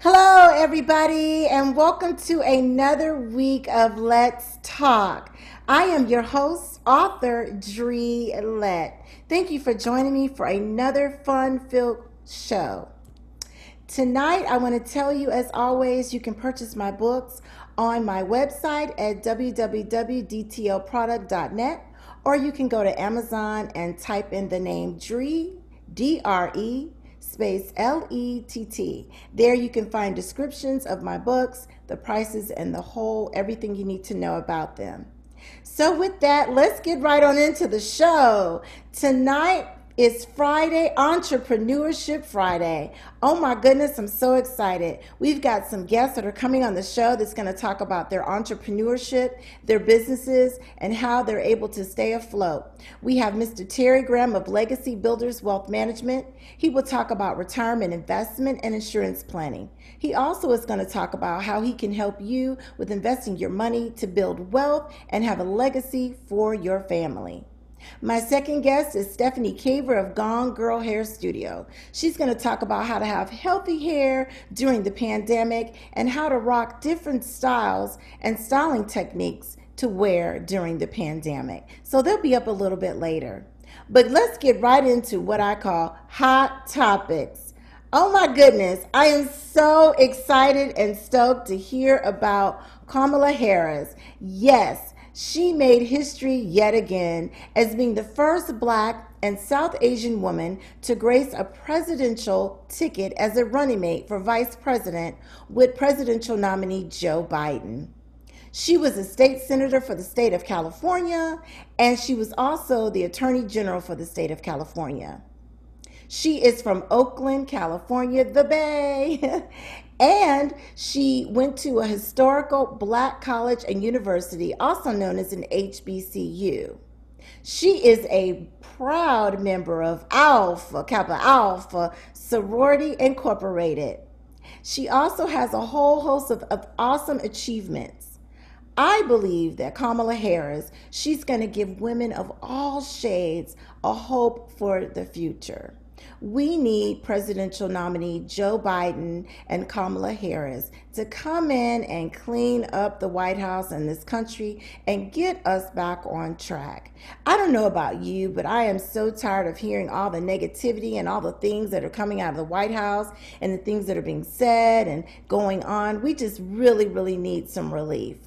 Hello, everybody, and welcome to another week of Let's Talk. I am your host, author Dre Lett. Thank you for joining me for another fun-filled show. Tonight, I want to tell you, as always, you can purchase my books on my website at www.dtlproduct.net, or you can go to Amazon and type in the name Dre, D-R-E, space L-E-T-T. There you can find descriptions of my books, the prices, and the whole everything you need to know about them. So with that, let's get right on into the show. Tonight is Friday, Entrepreneurship Friday. Oh my goodness, I'm so excited. We've got some guests that are coming on the show that's going to talk about their entrepreneurship, their businesses, and how they're able to stay afloat. We have Mr. Terry Graham of Legacy Builders Wealth Management. He will talk about retirement investment and insurance planning. He also is going to talk about how he can help you with investing your money to build wealth and have a legacy for your family. My second guest is Stephanie Caver of Gone Girl Hair Studio. She's going to talk about how to have healthy hair during the pandemic and how to rock different styles and styling techniques to wear during the pandemic. So they'll be up a little bit later. But let's get right into what I call hot topics. Oh my goodness, I am so excited and stoked to hear about Kamala Harris. Yes, she made history yet again as being the first Black and South Asian woman to grace a presidential ticket as a running mate for vice president with presidential nominee Joe Biden. She was a state senator for the state of California, and she was also the attorney general for the state of California. She is from Oakland, California, the Bay. And she went to a historical Black college and university, also known as an HBCU. She is a proud member of Alpha, Kappa Alpha Sorority Incorporated. She also has a whole host of awesome achievements. I believe that Kamala Harris, she's going to give women of all shades a hope for the future. We need presidential nominee Joe Biden and Kamala Harris to come in and clean up the White House and this country and get us back on track. I don't know about you, but I am so tired of hearing all the negativity and all the things that are coming out of the White House and the things that are being said and going on. We just really need some relief.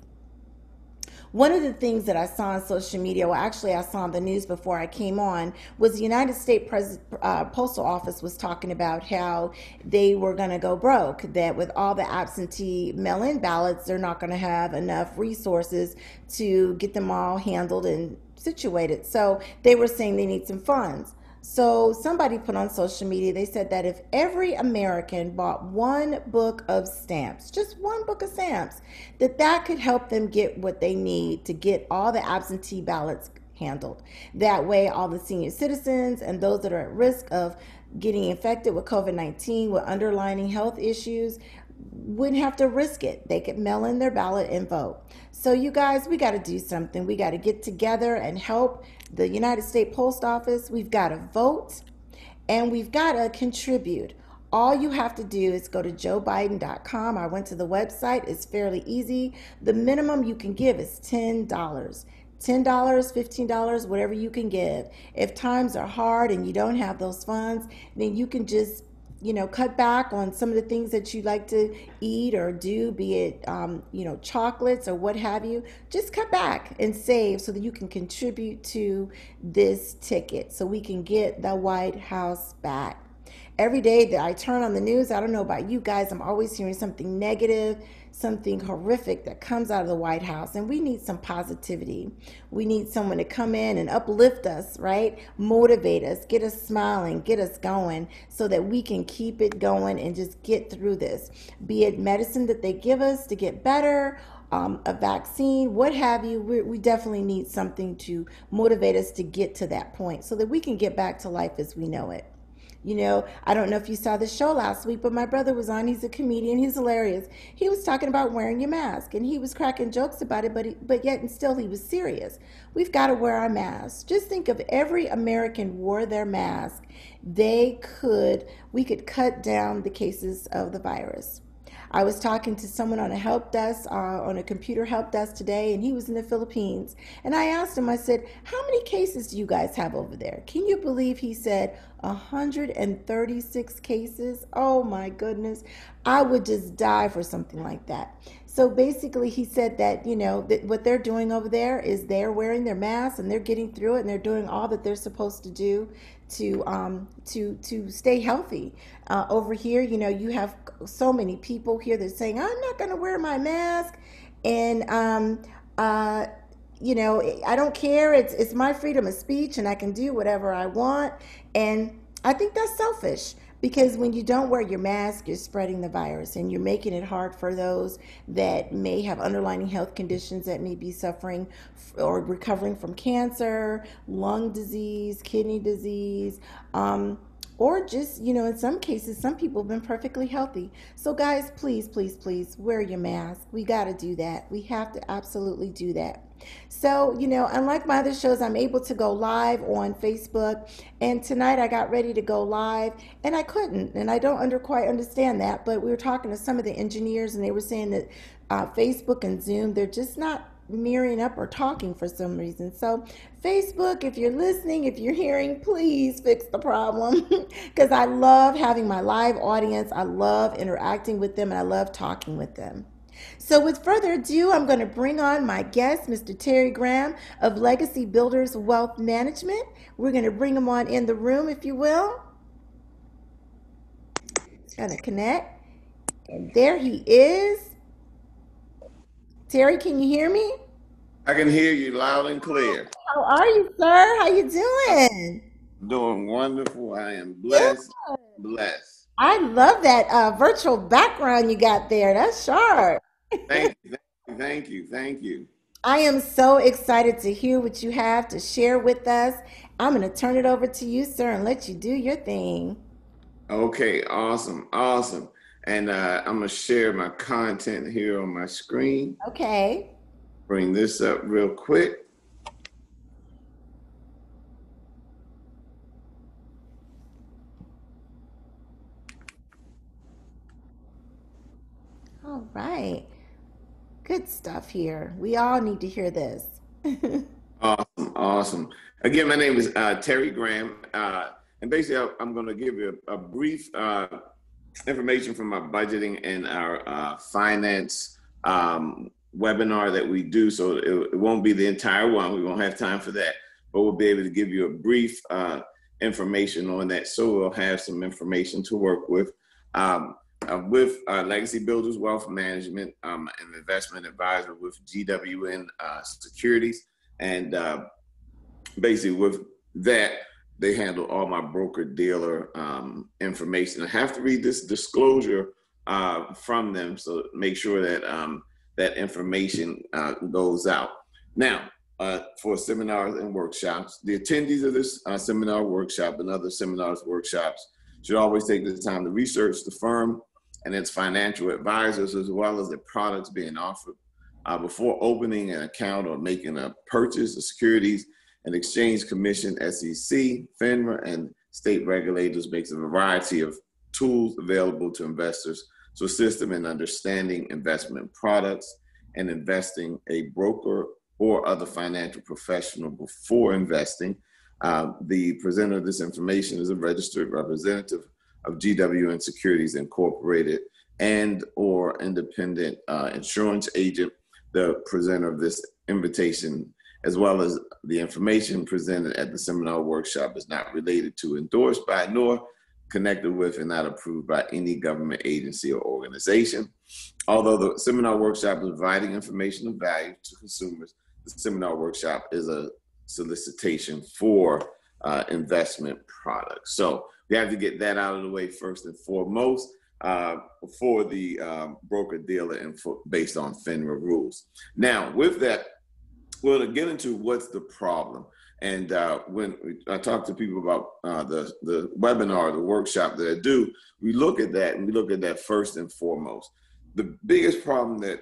One of the things that I saw on social media, well, actually I saw on the news before I came on, was the United States Postal Office was talking about how they were going to go broke, that with all the absentee mail-in ballots, they're not going to have enough resources to get them all handled and situated. So they were saying they need some funds. So somebody put on social media, they said that if every American bought one book of stamps, just one book of stamps, that could help them get what they need to get all the absentee ballots handled. That way, all the senior citizens and those that are at risk of getting infected with COVID-19 with underlying health issues wouldn't have to risk it. They could mail in their ballot and vote. So you guys, we got to do something. We got to get together and help the United States Post Office. We've got to vote and we've got to contribute. All you have to do is go to joebiden.com. I went to the website. It's fairly easy. The minimum you can give is $10. $10, $15, whatever you can give. If times are hard and you don't have those funds, then you can just cut back on some of the things that you like to eat or do, be it, chocolates or what have you. Just cut back and save so that you can contribute to this ticket so we can get the White House back. Every day that I turn on the news, I don't know about you guys, I'm always hearing something negative, something horrific that comes out of the White House. And we need some positivity. We need someone to come in and uplift us, right? Motivate us, get us smiling, get us going so that we can keep it going and just get through this. Be it medicine that they give us to get better, a vaccine, what have you. We definitely need something to motivate us to get to that point so that we can get back to life as we know it. I don't know if you saw the show last week, but my brother was on. He's a comedian. He's hilarious. He was talking about wearing your mask, and he was cracking jokes about it, but yet and still he was serious. We've got to wear our masks. Just think of every American wore their mask. We could cut down the cases of the virus. I was talking to someone on a help desk, on a computer help desk today, and he was in the Philippines. And I asked him, I said, how many cases do you guys have over there? Can you believe he said 136 cases? Oh my goodness. I would just die for something like that. So basically, he said that, that what they're doing over there is they're wearing their masks and they're getting through it and they're doing all that they're supposed to do to stay healthy. Over here, you have so many people here that are saying, I'm not going to wear my mask. And, I don't care. It's my freedom of speech and I can do whatever I want. And I think that's selfish because when you don't wear your mask, you're spreading the virus and you're making it hard for those that may have underlying health conditions that may be suffering or recovering from cancer, lung disease, kidney disease, or just, in some cases, some people have been perfectly healthy. So, guys, please, please, please wear your mask. We got to do that. We have to absolutely do that. So, unlike my other shows, I'm able to go live on Facebook. And tonight I got ready to go live and I couldn't. And I don't quite understand that. But we were talking to some of the engineers and they were saying that Facebook and Zoom, they're just not mirroring up or talking for some reason. So Facebook, if you're listening, if you're hearing, please fix the problem because I love having my live audience. I love interacting with them and I love talking with them. So with further ado, I'm going to bring on my guest, Mr. Terry Graham of Legacy Builders Wealth Management. We're going to bring him on in the room, if you will. It's going to connect. And there he is. Terry, can you hear me? I can hear you loud and clear. How are you, sir? How you doing? Doing wonderful. I am Good. blessed. Blessed. I love that virtual background you got there. That's sharp. Thank you. Thank you. Thank you. I am so excited to hear what you have to share with us. I'm going to turn it over to you, sir, and let you do your thing. Okay. Awesome. Awesome. And I'm going to share my content here on my screen. Okay. Bring this up real quick. All right. Good stuff here. We all need to hear this. Awesome. Awesome. Again, my name is Terry Graham. And basically, I'm going to give you a brief information from our budgeting and our finance webinar that we do. So it won't be the entire one. We won't have time for that. But we'll be able to give you a brief information on that. So we'll have some information to work with. With Legacy Builders Wealth Management, an investment advisor with GWN Securities. And basically with that, they handle all my broker dealer information. I have to read this disclosure from them, so make sure that that information goes out. Now, for seminars and workshops, the attendees of this seminar, workshop, and other seminars, workshops should always take the time to research the firm and its financial advisors, as well as the products being offered before opening an account or making a purchase of securities. And Exchange Commission, SEC, FINRA, and state regulators makes a variety of tools available to investors to assist them in understanding investment products and investing. A broker or other financial professional before investing. The presenter of this information is a registered representative of GWN Securities Incorporated and or independent insurance agent. The presenter of this invitation, as well as the information presented at the seminar workshop, is not related to, endorsed by, nor connected with, and not approved by any government agency or organization. Although the seminar workshop is providing information of value to consumers, the seminar workshop is a solicitation for investment products. So we have to get that out of the way first and foremost for the broker dealer and based on FINRA rules. Now, with that, we're going to get into what's the problem. And when I talk to people about the webinar, the workshop that I do, we look at that, and we look at that first and foremost. The biggest problem that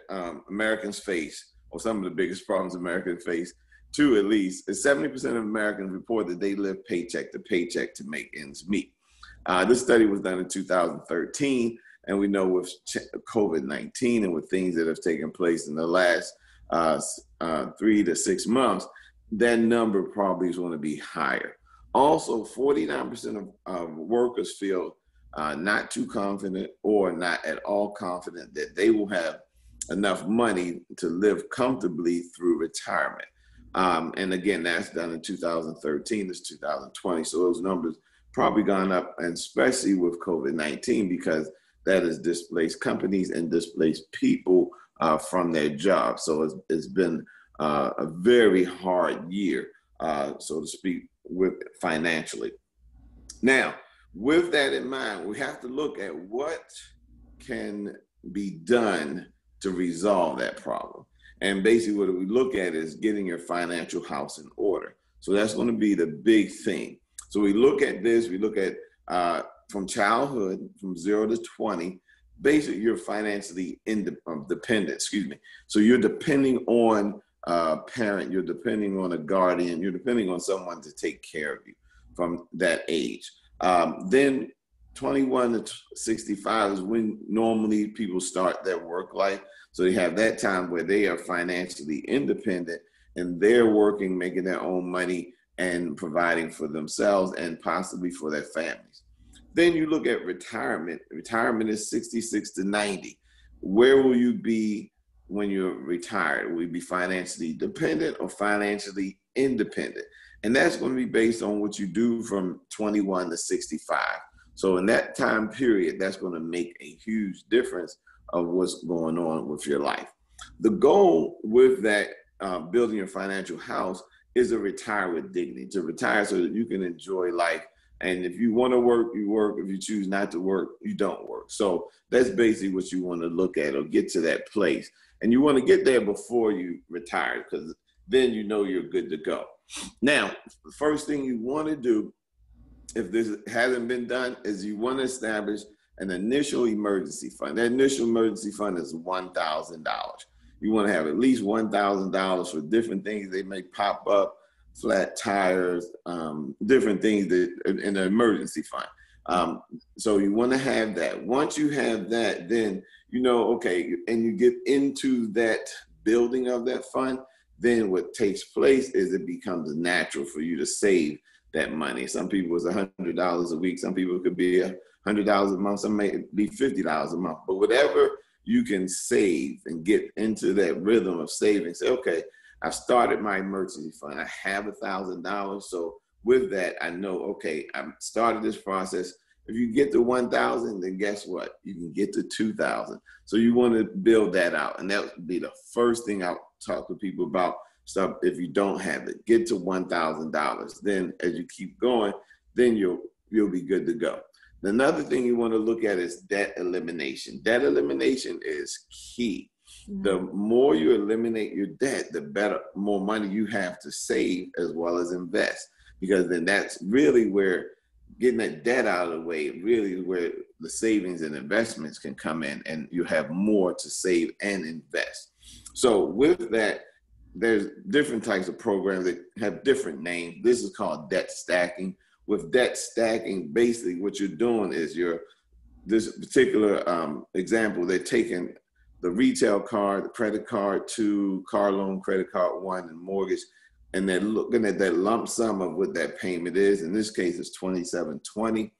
Americans face, or some of the biggest problems Americans face, two at least, is 70% of Americans report that they live paycheck to paycheck to make ends meet. This study was done in 2013, and we know with COVID-19 and with things that have taken place in the last 3 to 6 months, that number probably is going to be higher. Also, 49% of workers feel not too confident or not at all confident that they will have enough money to live comfortably through retirement. And again, that's done in 2013, it's 2020. So those numbers probably gone up, and especially with COVID-19, because that has displaced companies and displaced people from their jobs. So it's been a very hard year, so to speak, with financially. Now, with that in mind, we have to look at what can be done to resolve that problem. And basically what we look at is getting your financial house in order. So that's going to be the big thing. So we look at this, we look at from childhood, from 0 to 20, basically you're financially dependent, So you're depending on a parent, you're depending on a guardian, you're depending on someone to take care of you from that age. Then 21 to 65 is when normally people start their work life. So they have that time where they are financially independent and they're working, making their own money and providing for themselves and possibly for their families. Then you look at retirement. Retirement is 66 to 90. Where will you be when you're retired? Will you be financially dependent or financially independent? And that's going to be based on what you do from 21 to 65. So in that time period, that's going to make a huge difference of what's going on with your life. The goal with that building your financial house is to retire with dignity, to retire so that you can enjoy life. And if you want to work, you work. If you choose not to work, you don't work. So that's basically what you want to look at or get to that place. And you want to get there before you retire, because then you know you're good to go. Now, the first thing you want to do, if this hasn't been done, is you want to establish an initial emergency fund. That initial emergency fund is $1,000. You want to have at least $1,000 for different things. They may pop up, flat tires, different things that in the emergency fund. So you want to have that. Once you have that, then you know, okay, and you get into that building of that fund, then what takes place is it becomes natural for you to save that money. Some people it's $100 a week. Some people it could be $100 a month. Some may be $50 a month. But whatever you can save and get into that rhythm of saving, say, okay, I've started my emergency fund. I have $1,000. So with that, I know, okay, I've started this process. If you get to 1,000, then guess what? You can get to 2,000. So you want to build that out. And that would be the first thing I'll talk to people about. Stuff if you don't have it, get to $1,000. Then as you keep going, then you'll be good to go. Another thing you want to look at is debt elimination. Debt elimination is key. Mm-hmm. The more you eliminate your debt, the better, more money you have to save as well as invest. Because then that's really where getting that debt out of the way, really is where the savings and investments can come in, and you have more to save and invest. So with that, there's different types of programs that have different names. This is called debt stacking. With debt stacking, basically what you're doing is this particular example, they're taking the retail card, the credit card 2, car loan, credit card 1, and mortgage, and they're looking at that lump sum of what that payment is. In this case, it's $2,720.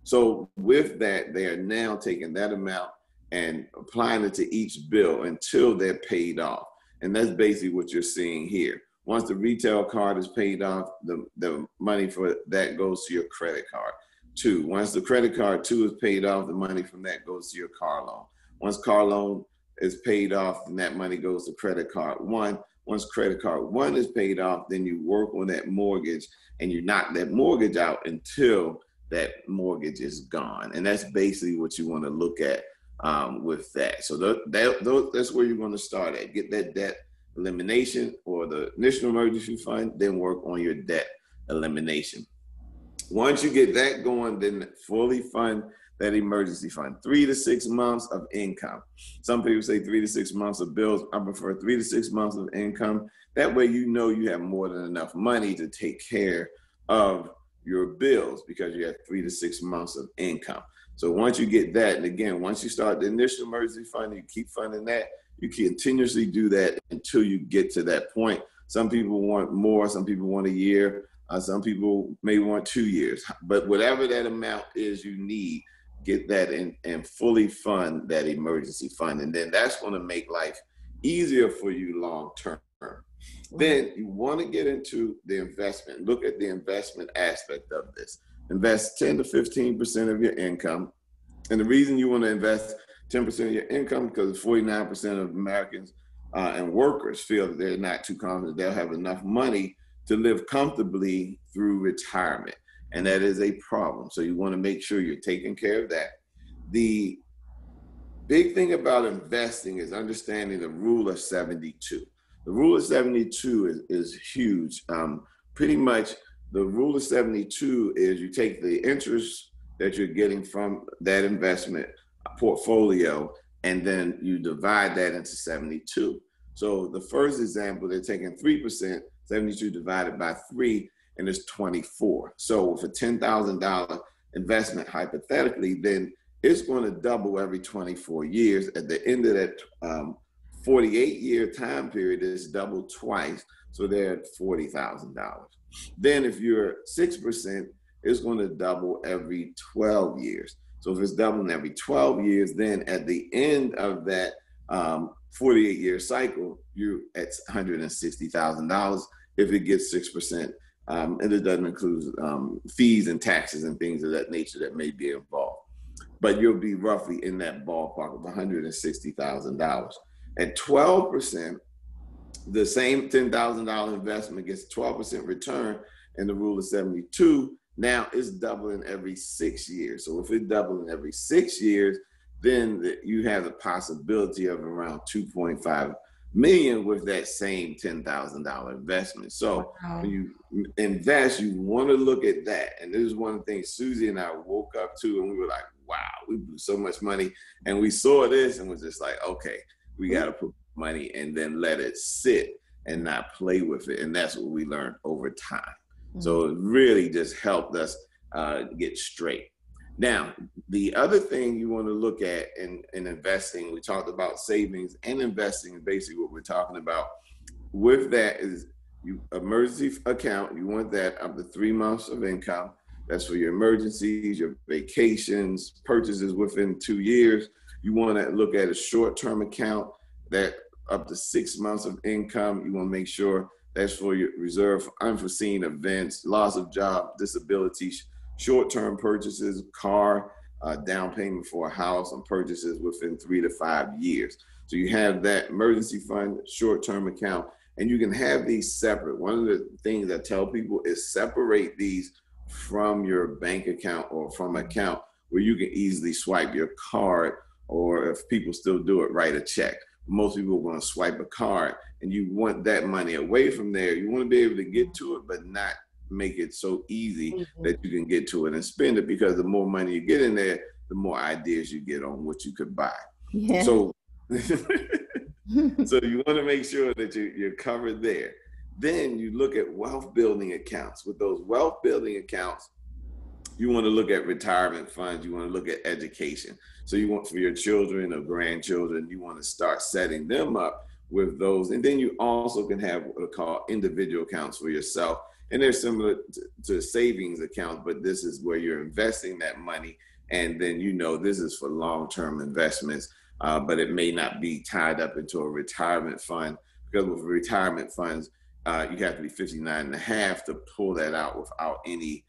So with that, they are now taking that amount and applying it to each bill until they're paid off. And that's basically what you're seeing here. Once the retail card is paid off, the money for that goes to your credit card. 2, once the credit card 2 is paid off, the money from that goes to your car loan. Once car loan is paid off, then that money goes to credit card 1. Once credit card 1 is paid off, then you work on that mortgage and you knock that mortgage out until that mortgage is gone. And that's basically what you want to look at with that. So that's where you're going to start at. Get that debt elimination or the initial emergency fund, then work on your debt elimination. Once you get that going, then fully fund that emergency fund. 3 to 6 months of income. Some people say 3 to 6 months of bills. I prefer 3 to 6 months of income. That way you know you have more than enough money to take care of your bills because you have 3 to 6 months of income. So once you get that, and again, once you start the initial emergency fund, you keep funding that, you continuously do that until you get to that point. Some people want more, some people want a year, some people may want 2 years, but whatever that amount is you need, get that in and fully fund that emergency fund. And then that's going to make life easier for you long term. Then you want to get into the investment. Look at the investment aspect of this. Invest 10 to 15% of your income. And the reason you want to invest 10% of your income because 49% of Americans and workers feel that they're not too confident they'll have enough money to live comfortably through retirement. And that is a problem. So you want to make sure you're taking care of that. The big thing about investing is understanding the rule of 72. The rule of 72 is huge. Pretty much the rule of 72 is you take the interest that you're getting from that investment portfolio and then you divide that into 72. So the first example, they're taking 3%, 72 divided by 3, and it's 24. So with a $10,000 investment, hypothetically, then it's going to double every 24 years. At the end of that 48-year time period, it's doubled twice. So they're at $40,000. Then if you're 6%, it's going to double every 12 years. So if it's doubling every 12 years, then at the end of that 48-year cycle, you're at $160,000 if it gets 6%. And it doesn't include fees and taxes and things of that nature that may be involved. But you'll be roughly in that ballpark of $160,000. At 12%, the same $10,000 investment gets 12% return, and the rule of 72, now it's doubling every 6 years. So if it's doubling every 6 years, then you have the possibility of around 2.5 million with that same $10,000 investment. So when you invest, you want to look at that. And this is one of the things Susie and I woke up to, and we were like, wow, we blew so much money. And we saw this and was just like, okay, we got to put money and then let it sit and not play with it. And that's what we learned over time. Mm-hmm. So it really just helped us get straight. Now, the other thing you want to look at in investing, we talked about savings and investing, is basically what we're talking about. With that is you emergency account. You want that up to 3 months of income. That's for your emergencies, your vacations, purchases within 2 years. You want to look at a short-term account that up to 6 months of income. You want to make sure that's for your reserve for unforeseen events, loss of job, disability, short-term purchases, car, down payment for a house, and purchases within 3 to 5 years. So you have that emergency fund, short-term account, and you can have these separate. One of the things I tell people is separate these from your bank account or from an account where you can easily swipe your card, or if people still do it, write a check. Most people are going to swipe a card, and you want that money away from there. You want to be able to get to it, but not make it so easy that you can get to it and spend it, because the more money you get in there, the more ideas you get on what you could buy. Yeah. So, so you want to make sure that you're covered there. Then you look at wealth building accounts. With those wealth building accounts, you want to look at retirement funds. You want to look at education. So you want for your children or grandchildren, you want to start setting them up with those. And then you also can have what are called individual accounts for yourself. And they're similar to savings accounts, but this is where you're investing that money. And then, this is for long-term investments, but it may not be tied up into a retirement fund, because with retirement funds, you have to be 59 and a half to pull that out without any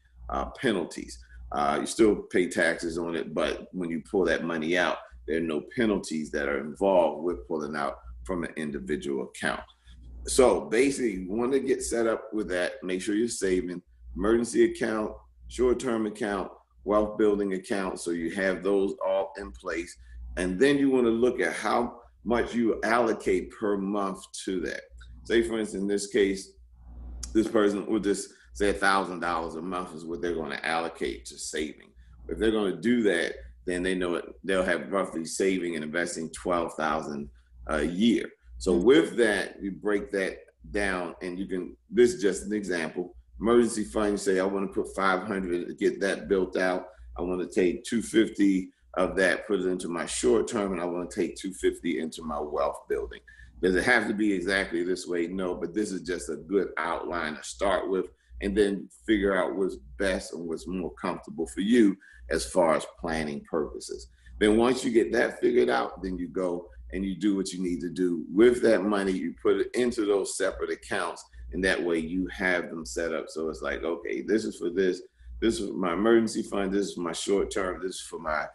penalties. You still pay taxes on it, but when you pull that money out, there are no penalties that are involved with pulling out from an individual account. So basically, you want to get set up with that. Make sure you're saving emergency account, short-term account, wealth building account. So you have those all in place. And then you want to look at how much you allocate per month to that. Say, for instance, in this case, this person will just say $1,000 a month is what they're going to allocate to saving. If they're going to do that, then they know they'll have roughly saving and investing $12,000 a year. So with that, you break that down, and this is just an example. Emergency fund, you say, I want to put 500 to get that built out. I want to take 250 of that, put it into my short term, and I want to take 250 into my wealth building. Does it have to be exactly this way? No, but this is just a good outline to start with, and then figure out what's best and what's more comfortable for you as far as planning purposes. Then once you get that figured out, then you go and you do what you need to do with that money. You put it into those separate accounts, and that way you have them set up. So it's like, okay, this is for this is my emergency fund, this is for my short term, this is for my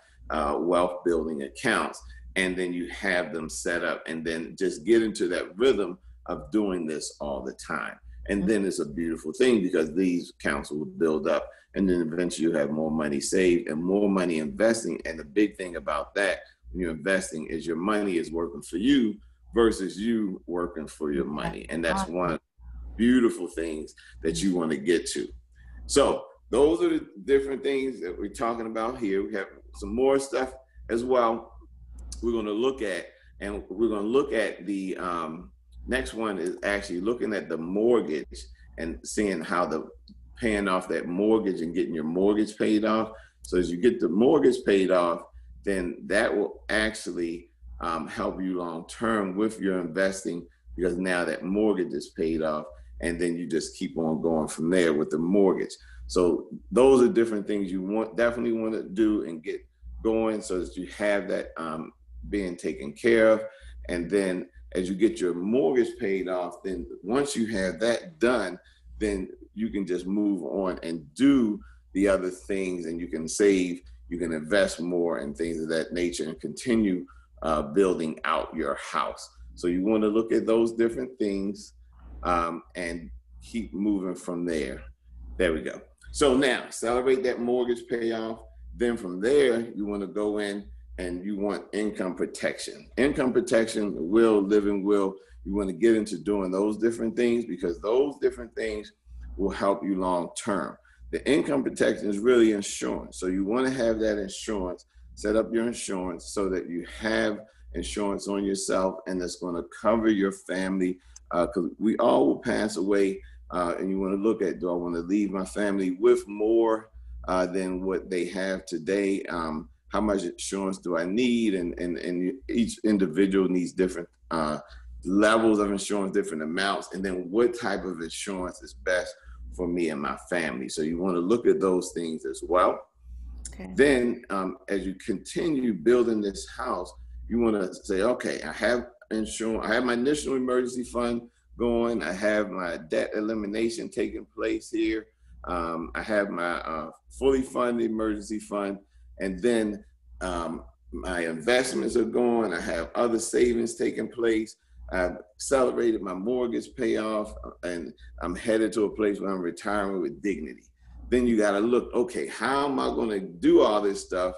wealth building accounts. And then you have them set up, and then just get into that rhythm of doing this all the time. And then it's a beautiful thing, because these accounts will build up, and then eventually you have more money saved and more money investing. And the big thing about that, when you're investing, is your money is working for you versus you working for your money. And that's one of the beautiful things that you want to get to. So those are the different things that we're talking about here. We have some more stuff as well we're going to look at, and we're going to look at the next one is actually looking at the mortgage and seeing how paying off that mortgage and getting your mortgage paid off. So as you get the mortgage paid off, then that will actually help you long term with your investing, because now that mortgage is paid off, and then you just keep on going from there with the mortgage. So those are different things you definitely want to do and get going, so that you have that being taken care of. And then as you get your mortgage paid off, then once you have that done, then you can just move on and do the other things, and you can save, you can invest more and things of that nature, and continue building out your house. So you want to look at those different things and keep moving from there. There we go. So now celebrate that mortgage payoff. Then from there, you want to go in and you want income protection. Income protection, living will, you want to get into doing those different things, because those different things will help you long term. The income protection is really insurance. So you want to have that insurance, set up your insurance so that you have insurance on yourself, and that's going to cover your family, because we all will pass away, and you want to look at, do I want to leave my family with more than what they have today? How much insurance do I need? And each individual needs different levels of insurance, different amounts, and then what type of insurance is best for me and my family. So you want to look at those things as well. Okay. Then as you continue building this house, you want to say, okay, I have insurance, I have my initial emergency fund going, I have my debt elimination taking place here, I have my fully funded emergency fund, and then my investments are going, I have other savings taking place, I've accelerated my mortgage payoff, and I'm headed to a place where I'm retiring with dignity. Then you got to look, okay, how am I going to do all this stuff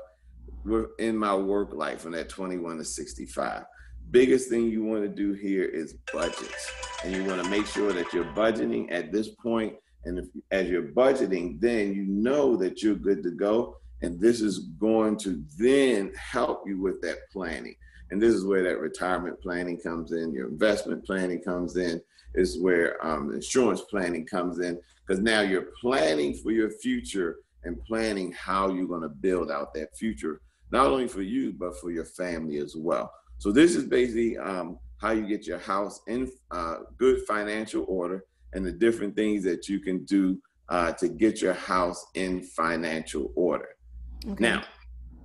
in my work life from that 21 to 65? Biggest thing you want to do here is budgets. And you want to make sure that you're budgeting at this point. And as you're budgeting, then you know that you're good to go. And this is going to then help you with that planning. And this is where that retirement planning comes in, your investment planning comes in, is where insurance planning comes in, because now you're planning for your future and planning how you're going to build out that future, not only for you, but for your family as well. So this is basically how you get your house in good financial order. and the different things that you can do to get your house in financial order. Okay. Now,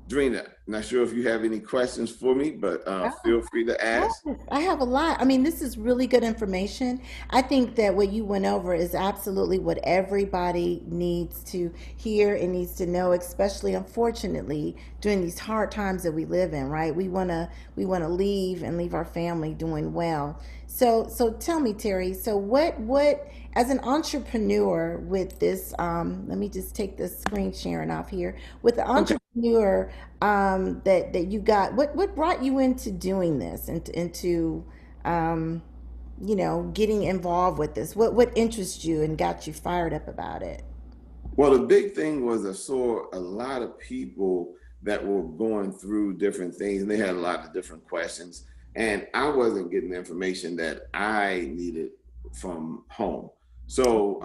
Drina, not sure if you have any questions for me, but feel free to ask. Yes, I have a lot. I mean, this is really good information. I think that what you went over is absolutely what everybody needs to hear and needs to know, especially unfortunately during these hard times that we live in, right? We want to leave and leave our family doing well. So tell me, Terry, so what as an entrepreneur with this let me just take this screen sharing off here. With the Okay. entrepreneur that you got, what brought you into doing this and into getting involved with this? What interests you and got you fired up about it? Well, the big thing was I saw a lot of people that were going through different things and they had a lot of different questions. And I wasn't getting the information that I needed from home. So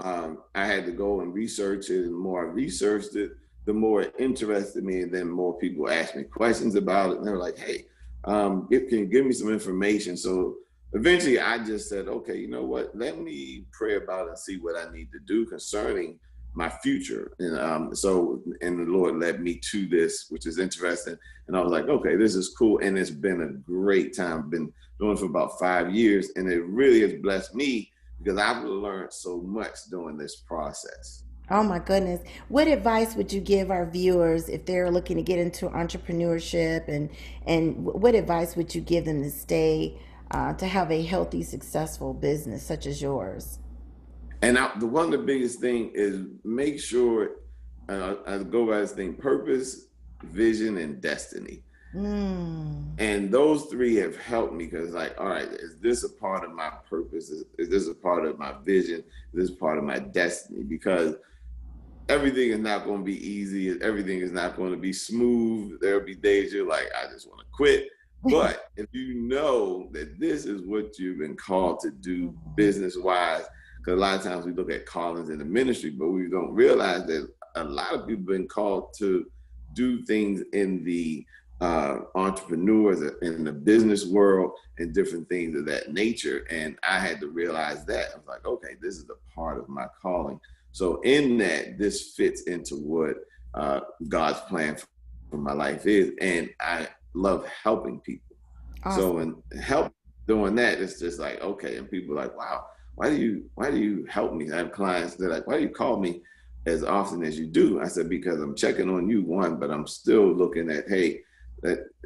I had to go and research it. And the more I researched it, the more it interested me. And then more people asked me questions about it. And they were like, hey, can you give me some information? So eventually I just said, okay, you know what? Let me pray about it and see what I need to do concerning my future. And the Lord led me to this, which is interesting. And I was like, okay, this is cool. And it's been a great time. I've been doing it for about 5 years. And it really has blessed me because I've learned so much during this process. Oh my goodness. What advice would you give our viewers if they're looking to get into entrepreneurship, and what advice would you give them to stay to have a healthy, successful business such as yours? And the one of the biggest thing is make sure I go by this thing: purpose, vision, and destiny. Mm. And those three have helped me because, like, all right, is this a part of my purpose? Is this a part of my vision? Is this part of my destiny? Because everything is not going to be easy. Everything is not going to be smooth. There'll be days you're like, I just want to quit. But if you know that this is what you've been called to do business wise, because a lot of times we look at callings in the ministry, but we don't realize that a lot of people have been called to do things in the entrepreneurs in the business world and different things of that nature. And I had to realize that. I was like, okay, this is a part of my calling. So in that, this fits into what God's plan for my life is. And I love helping people. Awesome. So in help doing that, it's just like, okay. And people are like, wow, why do you help me? I have clients that are like, why do you call me as often as you do? I said, because I'm checking on you, one, but I'm still looking at, hey,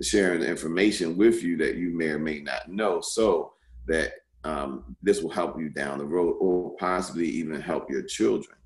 sharing the information with you that you may or may not know, so that this will help you down the road or possibly even help your children.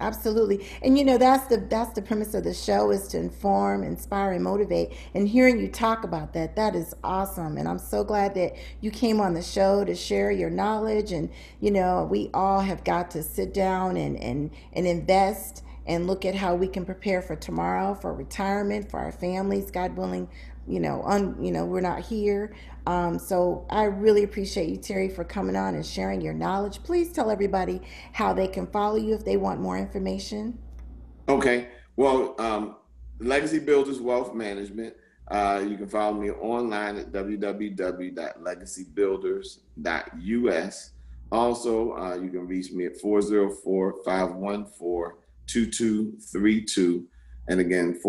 Absolutely. And that's the premise of the show, is to inform, inspire, and motivate. And hearing you talk about that, that is awesome. And I'm so glad that you came on the show to share your knowledge. And we all have got to sit down and invest and look at how we can prepare for tomorrow, for retirement, for our families, God willing. We're not here. So I really appreciate you, Terry, for coming on and sharing your knowledge. Please tell everybody how they can follow you if they want more information. Okay. Well, Legacy Builders Wealth Management. You can follow me online at www.legacybuilders.us. Also, you can reach me at 404-514-2232. And again,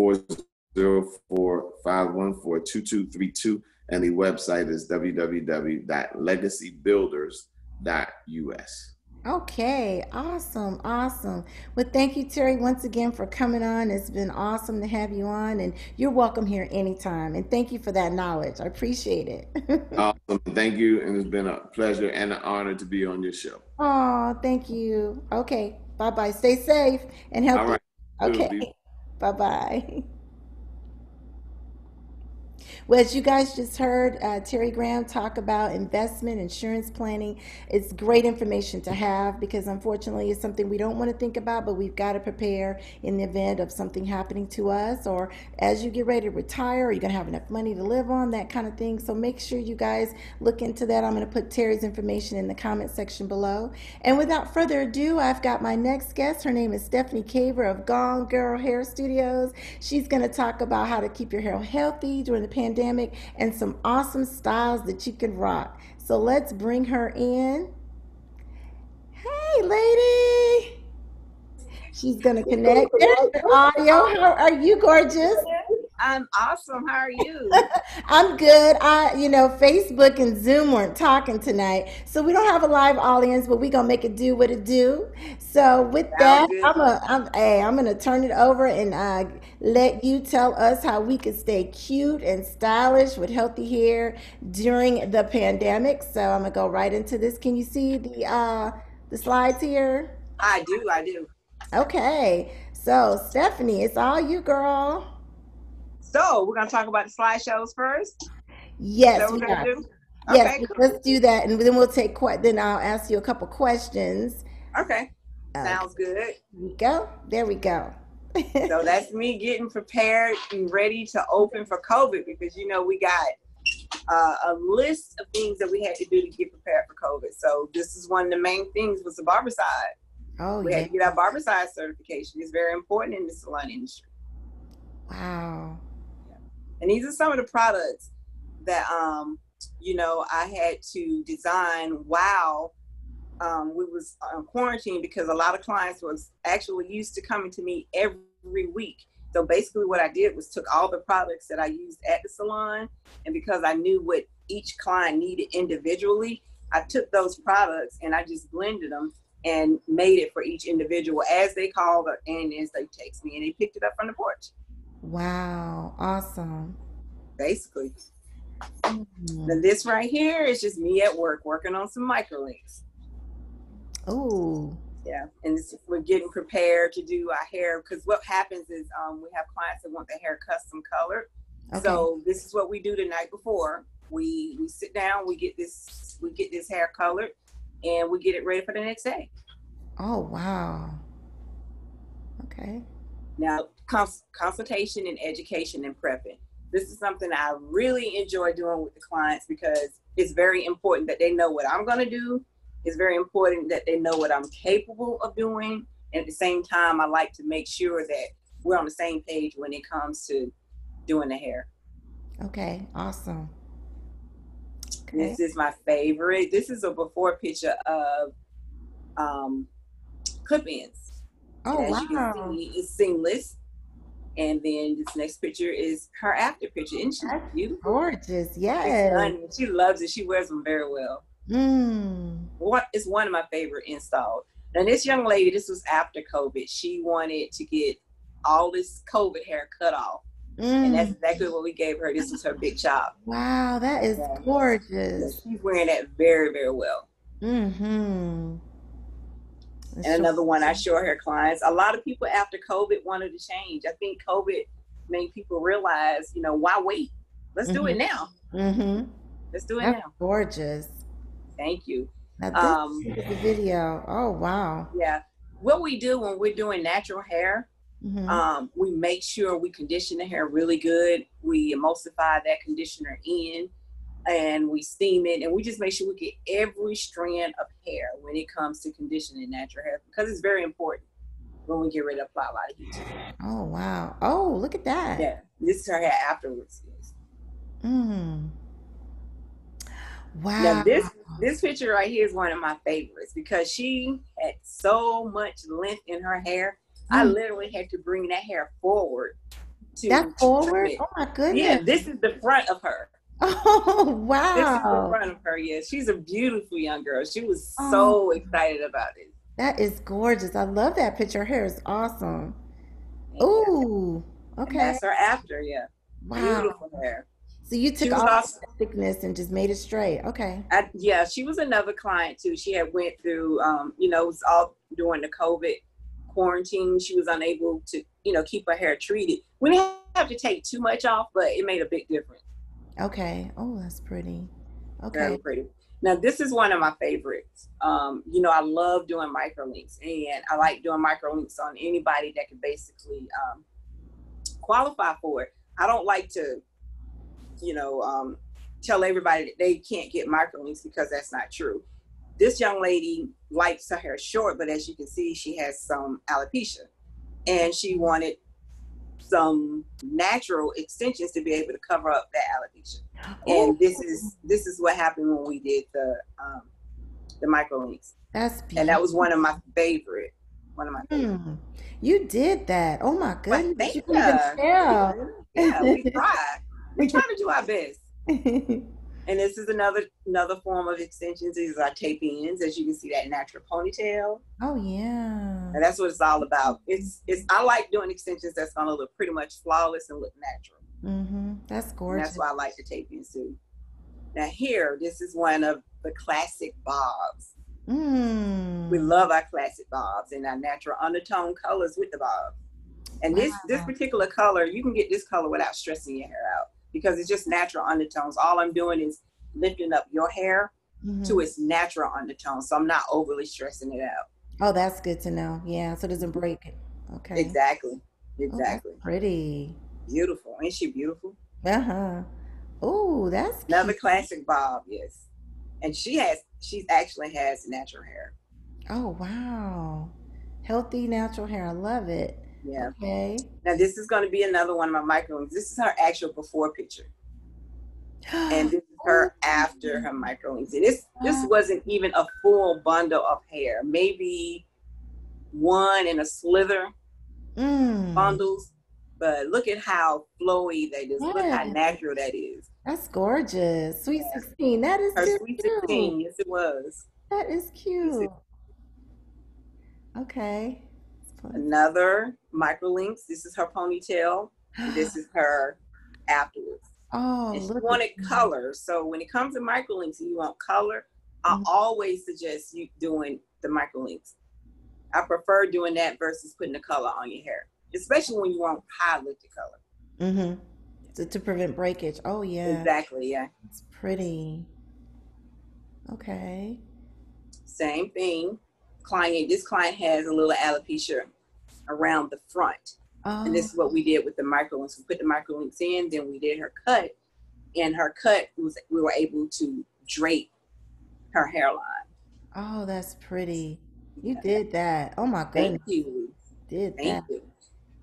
404-514-2232. And the website is www.legacybuilders.us. Okay, awesome, awesome. Well, thank you, Terry, once again for coming on. It's been awesome to have you on, and you're welcome here anytime. And thank you for that knowledge. I appreciate it. Awesome. Thank you. And it's been a pleasure and an honor to be on your show. Oh, thank you. Okay, bye bye. Stay safe and All healthy. right. Okay, bye bye. Well, as you guys just heard Terry Graham talk about investment, insurance planning, it's great information to have because unfortunately it's something we don't want to think about, but we've got to prepare in the event of something happening to us, or as you get ready to retire, are you going to have enough money to live on, that kind of thing. So make sure you guys look into that. I'm going to put Terry's information in the comment section below. And without further ado, I've got my next guest. Her name is Stephanie Caver of Gone Girl Hair Studios. She's going to talk about how to keep your hair healthy during the pandemic and some awesome styles that you can rock. So let's bring her in. Hey, lady. She's going to connect. There's your audio. How are you, gorgeous? I'm awesome. How are you? I'm good. Facebook and Zoom weren't talking tonight, so we don't have a live audience, but we gonna make it do what it do. So with Sounds that, good. I'm gonna turn it over and let you tell us how we could stay cute and stylish with healthy hair during the pandemic. So I'm gonna go right into this. Can you see the slides here? I do. I do. Okay. So Stephanie, it's all you, girl. So we're gonna talk about the slideshows first. Is that Yes, what we we're gonna are. do? Yes, Okay. Cool. let's do that, and then we'll take. Then I'll ask you a couple questions. Okay. Okay, Sounds good. here we go. There we go. So that's me getting prepared and ready to open for COVID because we got a list of things that we had to do to get prepared for COVID. So this is one of the main things was the barbicide. Oh We had yeah! to get our barbicide certification. It's very important in the salon industry. Wow. And these are some of the products that I had to design while we was quarantined because a lot of clients was actually used to coming to me every week. So basically what I did was took all the products that I used at the salon, and because I knew what each client needed individually, I took those products and I just blended them and made it for each individual as they called and as they text me, and they picked it up from the porch, Wow. Awesome. basically. Now Mm. this right here is just me at work working on some microlinks. Oh. Yeah, and we're getting prepared to do our hair because what happens is we have clients that want their hair custom colored. Okay. So this is what we do the night before. We sit down, we get this hair colored, and we get it ready for the next day. Oh wow. Okay. Now, consultation and education and prepping. This is something I really enjoy doing with the clients because it's very important that they know what I'm going to do. It's very important that they know what I'm capable of doing. And at the same time, I like to make sure that we're on the same page when it comes to doing the hair. Okay. Awesome. Okay. This is my favorite. This is a before picture of clip-ins. Oh And as you can wow. see, it's seamless. And then this next picture is her after picture. Isn't she That's beautiful? gorgeous. She's Yes. stunning. She loves it. She wears them very well. Mm. It's one of my favorite installed. And this young lady, this was after COVID. She wanted to get all this COVID hair cut off. And that's Mm. exactly what we gave her. This was her big chop. Wow, that is Yeah. Yeah, gorgeous. she's wearing that very, very well. Mm-hmm. And Sure. another one I show her clients. A lot of people after COVID wanted to change. I think COVID made people realize, why wait? Let's do Mm-hmm. it now. Mm-hmm. Let's do it That's now. gorgeous. Thank you. Now this Um, is the video. Oh wow. yeah. What we do when we're doing natural hair, Mm-hmm. we make sure we condition the hair really good. We emulsify that conditioner in and we steam it, and we just make sure we get every strand of hair when it comes to conditioning natural hair because it's very important when we get ready to apply a lot of heat to it. Oh wow. Oh, look at that. Yeah, this is her hair afterwards. Yes. Mm. Now Wow. this picture right here is one of my favorites because she had so much length in her hair. I Mm. literally had to bring that hair forward That's to trim forward. it. Oh my Yeah, goodness. this is the front of her. Oh This is the wow. front of her. Yes, she's a beautiful young girl. She was Oh, so excited about it. that is gorgeous. I love that picture. Her hair is awesome. Thank you. Ooh. And Okay. that's her after. Yeah, Wow. beautiful hair. So you She took was all also, the thickness and just made it straight. Okay. yeah, she was another client too. She had went through, it was all during the COVID quarantine. She was unable to, keep her hair treated. We didn't have to take too much off, but it made a big difference. Okay. Oh, that's pretty. Very Okay. pretty. Now, this is one of my favorites. I love doing microlinks, and I like doing microlinks on anybody that can basically qualify for it. I don't like to, tell everybody that they can't get microlinks because that's not true. This young lady likes her hair short, but as you can see, she has some alopecia, and she wanted some natural extensions to be able to cover up that alopecia. Oh, And this is what happened when we did the microlinks. That's And that was beautiful. one of my favorite. One of my favorites. You did that. Oh my Well, goodness. thank You can you. even Pretty tell. good. Yeah, we try. We try to do our best. And this is another form of extensions. These are tape ends, as you can see that natural ponytail. Oh yeah. And that's what it's all about. It's I like doing extensions that's gonna look pretty much flawless and look natural. That's And that's gorgeous. why I like the tape ends too. Now here, this is one of the classic bobs. We Mm. love our classic bobs and our natural undertone colors with the bob. And this Wow. particular color, you can get this color without stressing your hair out because it's just natural undertones. All I'm doing is lifting up your hair to its natural undertone. So I'm not overly stressing it out. Oh, that's good to know. Yeah, so it doesn't break it. Okay. Exactly. Oh, that's Exactly. pretty. Beautiful. Ain't she beautiful? Uh-huh. Oh, that's Another cute. classic bob, yes. And she actually has natural hair. Oh, wow. Healthy natural hair. I love it. Yeah. Okay. Now this is going to be another one of my micro. This is her actual before picture. And this is Oh, her after her microlinks. And this wow. wasn't even a full bundle of hair, maybe one in a slither Mm. bundles. But look at how flowy that is. Look how Yes, natural that is. that's gorgeous. Sweet Yeah. 16. That is Her too sweet cute. 16, yes it was. That is Sweet cute. 16. Okay. Another microlinks. This is her ponytail. And this is her afterwards. Oh, And she look at wanted that. color. So when it comes to microlinks and you want color, I Mhm. always suggest you doing the microlinks. I prefer doing that versus putting the color on your hair, especially when you want high lifted color. Mm-hmm. To prevent breakage. Oh, yeah. Exactly, yeah. It's pretty. Okay. Same thing. This client has a little alopecia around the front. And Oh, this is what we did with the microlinks. We put the microlinks in, then we did her cut. And her cut we were able to drape her hairline. oh, that's pretty. You Yeah. did that. Oh my Thank goodness. you. Did Thank that. you.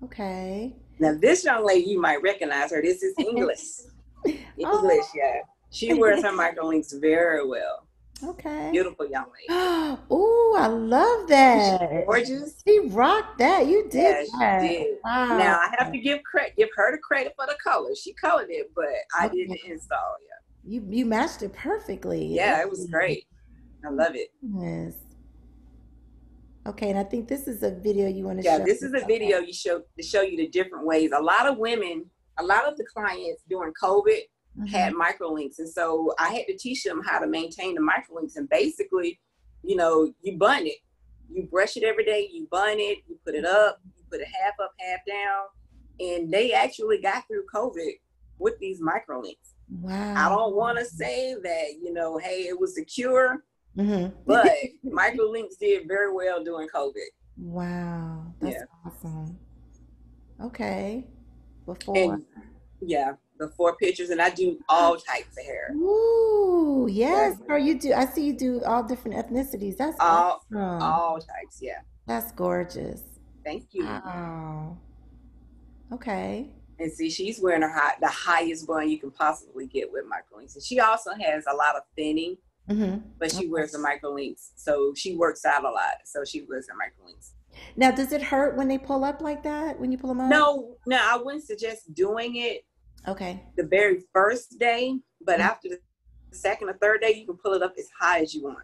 Okay. Now this young lady, you might recognize her. This is English. Oh, English, yeah. She wears her microlinks very well. okay. Beautiful young lady. Oh, I love Isn't she that. gorgeous? She rocked that. You did Yeah, she that. did. Wow. Now I have to give her the credit for the color. She colored it, but I did Okay. the install. Yeah, You matched it perfectly. yeah, it was Ooh, great. I love it. goodness. Okay, and I think this is a video you want to Yeah, show this us. is a video to show you the different ways. A lot of the clients during COVID Mm-hmm. had microlinks, and so I had to teach them how to maintain the microlinks. And basically, you bun it, you brush it every day, you bun it, you put it up, you put it half up, half down, and they actually got through COVID with these microlinks. I Wow. don't want to say that hey, it was the cure, Mm-hmm. but microlinks did very well during COVID. Wow. That's Yeah. awesome. Okay. Before. And yeah, the 4 pictures, and I do all types of hair. Ooh, Yeah, yes, girl, you do. I see you do all different ethnicities. That's all awesome. all types. Yeah, That's gorgeous. thank you. Wow. Okay. And see, she's wearing the highest bun you can possibly get with microlinks, and she also has a lot of thinning, Mm-hmm. but she Okay. wears the microlinks, so she works out a lot, so she wears the microlinks. Now, does it hurt when they pull up like that? When you pull them up? No, I wouldn't suggest doing it Okay. the very first day, but Mhm. after the second or third day, you can pull it up as high as you want.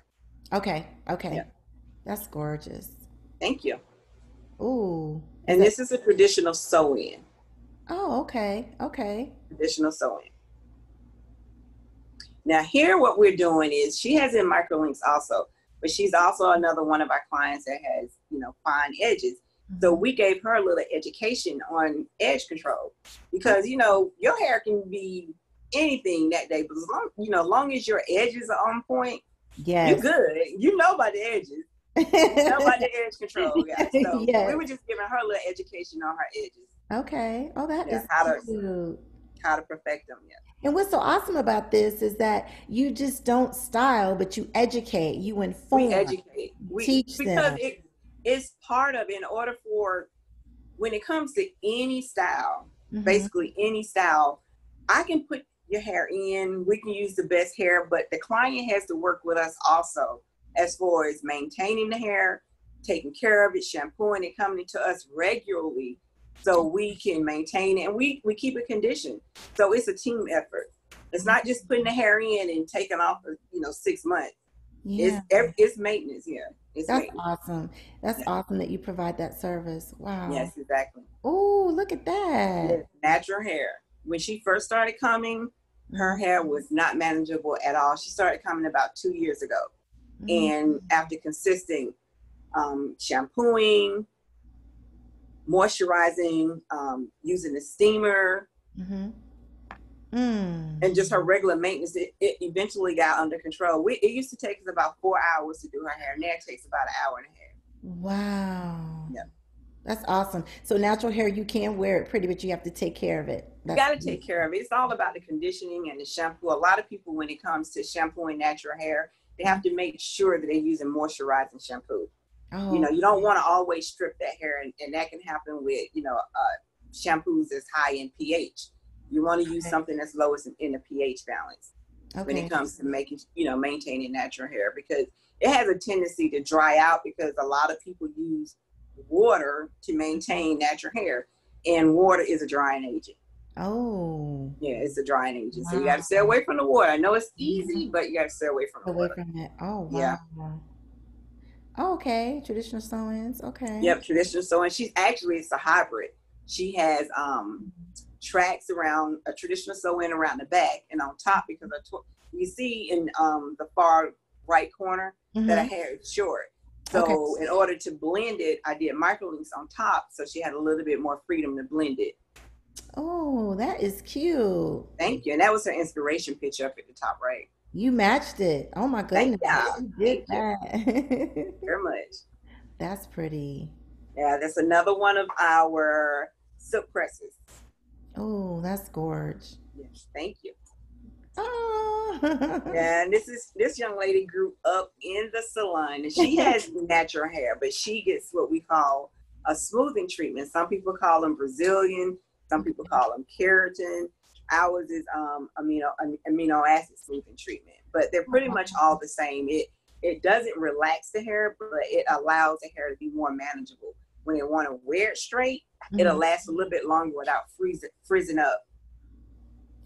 Okay. Yeah, Okay. That's gorgeous. thank you. Ooh. Is And that? this is a traditional sew-in. Oh, okay. Okay. Traditional sewing. Now here what we're doing is she has in microlinks also, but she's also another one of our clients that has, fine edges. So Mhm. we gave her a little education on edge control because, your hair can be anything that day, but long as your edges are on point, you Yes. good. You know about the edges. You know about the edge control, guys. So we Yes. were just giving her a little education on her edges. Okay. Oh, that Yeah, is how cute. to perfect them. Yeah. And what's so awesome about this is that you just don't style, but you educate, you We inform, educate. you We teach because them. it's part of in order for when it comes to any style, Hmm. basically any style, I can put your hair in. We can use the best hair, but the client has to work with us also as far as maintaining the hair, taking care of it, shampooing it, coming to us regularly so we can maintain it and we keep it conditioned. So it's a team effort. It's not just putting the hair in and taking off for 6 months. Yeah. It's maintenance. Yeah. It's That's maintenance. awesome. That's awesome that you provide that service. Wow. Yes, exactly. Oh, look at that. Natural hair. When she first started coming, her hair was not manageable at all. She started coming about 2 years ago. And after consistent shampooing, moisturizing, using the steamer, and just her regular maintenance, it eventually got under control. It used to take us about 4 hours to do her hair. Now it takes about an hour and a half. Wow. Yeah. That's awesome. So natural hair, you can wear it pretty, but you have to take care of it. You got to take care of it. It's all about the conditioning and the shampoo. A lot of people, when it comes to shampooing natural hair, they have to make sure that they're using moisturizing shampoo. Oh. You don't want to always strip that hair, and that can happen with, shampoos that's high in pH. You want to use something that's lowest in the pH balance when it comes to maintaining natural hair, because it has a tendency to dry out because a lot of people use water to maintain natural hair, and water is a drying agent. Oh. Yeah, it's a drying agent. Wow. So you got to stay away from the water. I know it's easy, but you got to stay away from the water. From it. Oh, wow. Yeah. Okay, traditional sew-ins. Okay. Yep, traditional sewing. It's a hybrid. She has tracks around a traditional sew-in around the back and on top, because you see in the far right corner that her hair is short. So in order to blend it, I did microlinks on top, so she had a little bit more freedom to blend it. Oh, that is cute. Thank you. And that was her inspiration picture up at the top right. You matched it. Oh my goodness. Thank you. You did that. Very much. That's pretty. Yeah, that's another one of our silk presses. Oh, that's gorgeous. Yes, thank you. Oh. Yeah, and this young lady grew up in the salon, and she has natural hair, but she gets what we call a smoothing treatment. Some people call them Brazilian, some people call them keratin. Ours is amino acid smoothing treatment, but they're pretty much all the same. It doesn't relax the hair, but it allows the hair to be more manageable. When they want to wear it straight, it'll last a little bit longer without freezing up.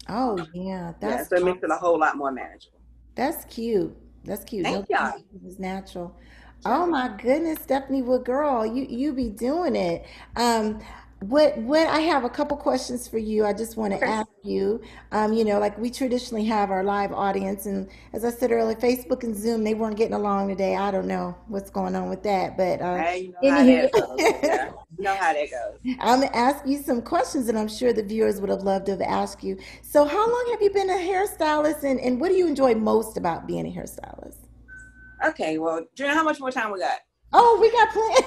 Oh yeah, so it makes it a whole lot more manageable. That's cute. That's cute. Thank y'all. It's natural. Oh my goodness, Stephanie, what girl? You be doing it. What I have a couple questions for you. I just want to ask you. Like we traditionally have our live audience, and as I said earlier, Facebook and Zoom, they weren't getting along today. I don't know what's going on with that, but you know how that goes. Yeah, you know how that goes. I'm gonna ask you some questions, and I'm sure the viewers would have loved to have asked you. So, how long have you been a hairstylist, and what do you enjoy most about being a hairstylist? Okay, well, Drina, how much more time we got? Oh, we got plenty.